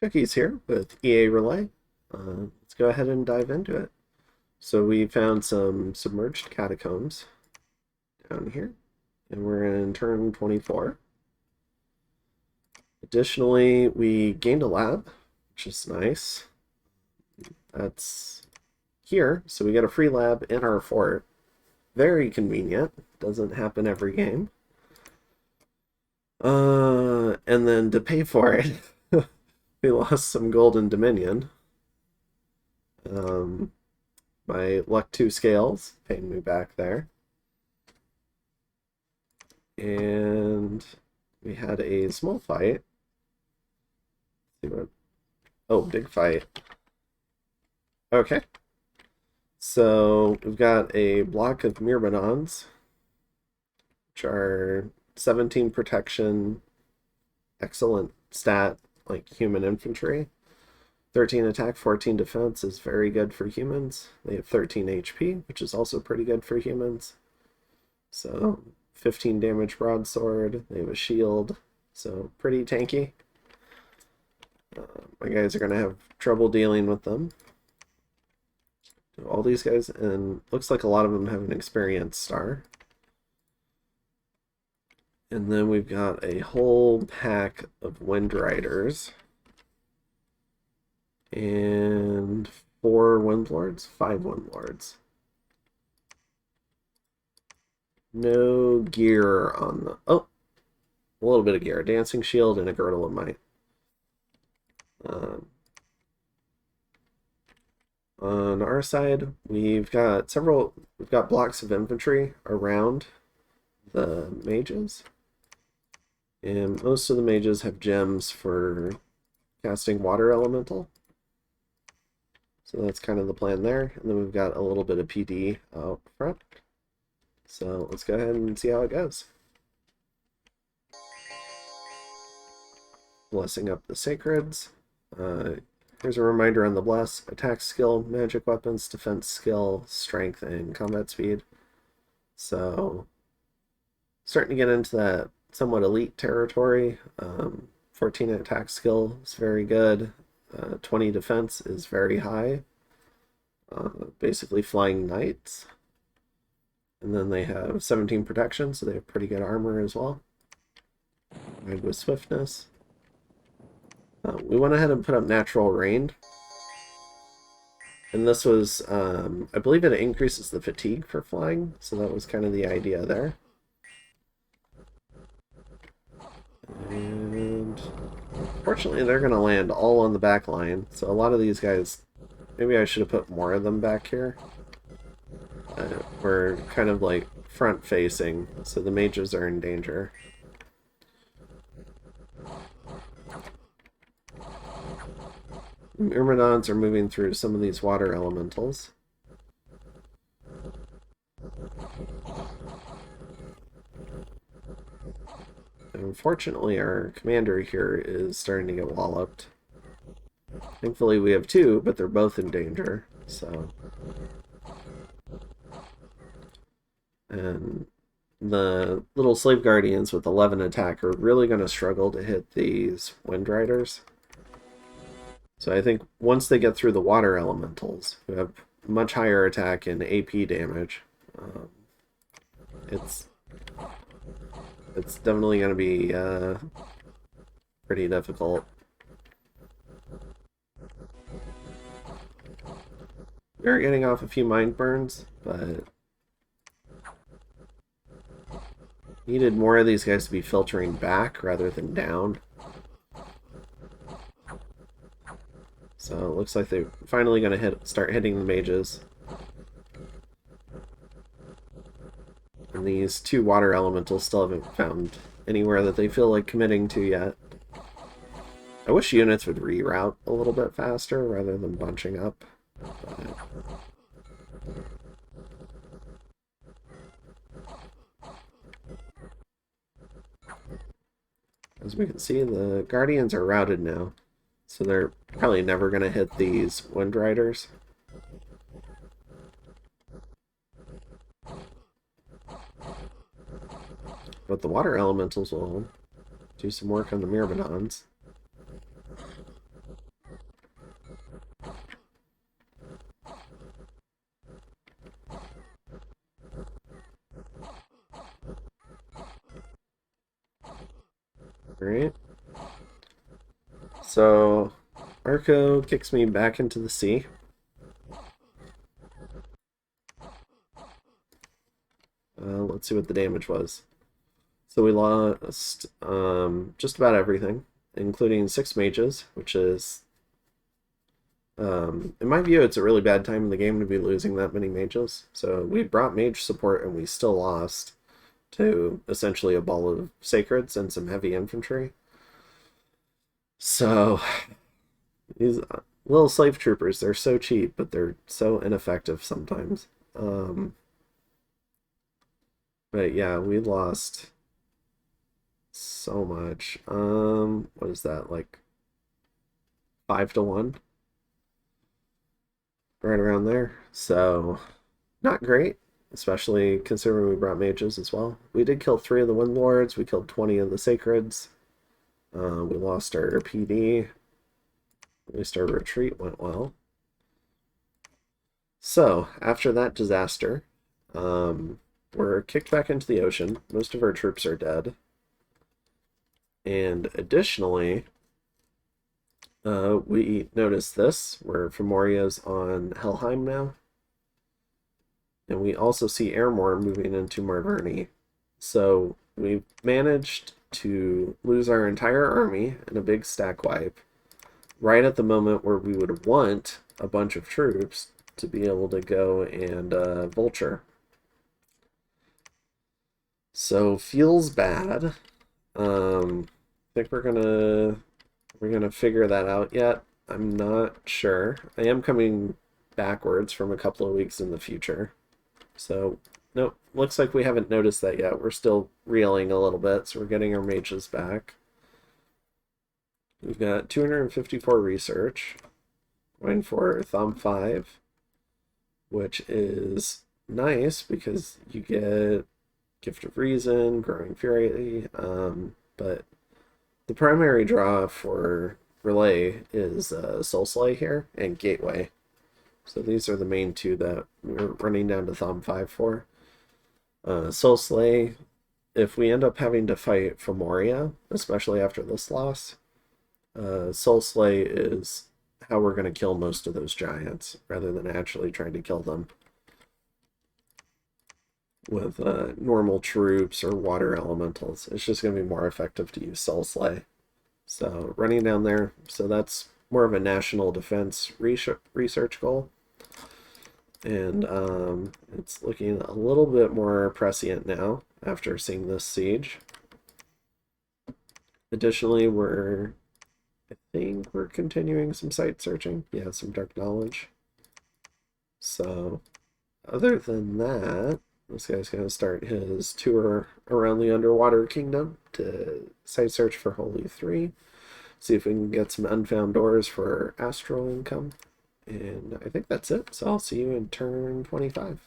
Cookies here with EA Relay. Let's go ahead and dive into it. So we found some submerged catacombs down here, and we're in turn 24. Additionally, we gained a lab, which is nice. That's here, so we get a free lab in our fort. Very convenient. Doesn't happen every game. And then to pay for it, we lost some golden dominion. Um, my luck 2 scales paying me back there. And we had a small fight. Let's see what? Oh, big fight. Okay. So we've got a block of Myrmidons, which are 17 protection, excellent stat, like human infantry. 13 attack, 14 defense is very good for humans. They have 13 HP, which is also pretty good for humans. So 15 damage broadsword. They have a shield, so pretty tanky. My guys are going to have trouble dealing with them. All these guys, and looks like a lot of them have an experience star. And then we've got a whole pack of Wind Riders. And 4 Wind Lords, 5 Wind Lords. No gear on the... Oh! A little bit of gear. A Dancing Shield and a Girdle of Might. On our side, we've got blocks of infantry around the mages. And most of the mages have gems for casting water elemental. So that's kind of the plan there. And then we've got a little bit of PD out front. So let's go ahead and see how it goes. Blessing up the sacreds. Here's a reminder on the bless: attack skill, magic weapons, defense skill, strength, and combat speed. So starting to get into that somewhat elite territory. 14 attack skill is very good. 20 defense is very high. Basically flying knights. And then they have 17 protection, so they have pretty good armor as well. Ride with swiftness. We went ahead and put up natural rain. And this was, I believe it increases the fatigue for flying, so that was kind of the idea there. And fortunately, they're going to land all on the back line, so a lot of these guys, maybe I should have put more of them back here. We're kind of like front-facing, so the mages are in danger. Myrmidons are moving through some of these water elementals. Unfortunately, our commander here is starting to get walloped. Thankfully, we have 2, but they're both in danger, so... And the little slave guardians with 11 attack are really going to struggle to hit these Wind Riders. So I think once they get through the water elementals, who have much higher attack and AP damage, it's definitely going to be pretty difficult. We're getting off a few mind burns, but needed more of these guys to be filtering back rather than down. So it looks like they're finally going to start hitting the mages. And these 2 water elementals still haven't found anywhere that they feel like committing to yet. I wish units would reroute a little bit faster rather than bunching up. But... as we can see, the Guardians are routed now. So they're probably never going to hit these Wind Riders. But the water elementals will do some work on the Myrmidons. Alright. So, Arco kicks me back into the sea. Let's see what the damage was. So we lost just about everything, including 6 mages, which is, in my view, it's a really bad time in the game to be losing that many mages. So we brought mage support and we still lost to essentially a ball of sacreds and some heavy infantry. So these little slave troopers, they're so cheap, but they're so ineffective sometimes. But yeah, we lost so much. What is that, like 5-1? Right around there. So not great, especially considering we brought mages as well. We did kill 3 of the Wind Lords, we killed 20 of the Sacreds. We lost our PD. At least our retreat went well. So, after that disaster, we're kicked back into the ocean. Most of our troops are dead. And additionally, we notice this, where Fomoria's on Helheim now. And we also see Airmore moving into Marverni. So we've managed to lose our entire army in a big stack wipe, right at the moment where we would want a bunch of troops to be able to go and vulture. So feels bad. I think we're gonna figure that out yet. I'm not sure. I am coming backwards from a couple of weeks in the future. So, nope, looks like we haven't noticed that yet. We're still reeling a little bit, so we're getting our mages back. We've got 254 research. Going for Thumb 5, which is nice because you get Gift of Reason, Growing Fury, but the primary draw for Relay is Soul Slay here and Gateway. So these are the main 2 that we're running down to Thumb 5 for. Soul Slay, if we end up having to fight Fomoria, especially after this loss, Soul Slay is how we're going to kill most of those giants, rather than actually trying to kill them with normal troops or water elementals. It's just going to be more effective to use Soul Slay. So running down there, so that's more of a national defense research goal. And it's looking a little bit more prescient now after seeing this siege. Additionally, I think we're continuing some site searching. Yeah, some dark knowledge. So other than that, this guy's going to start his tour around the underwater kingdom to site search for Holy 3. See if we can get some unfound doors for astral income. And I think that's it. So I'll see you in turn 25.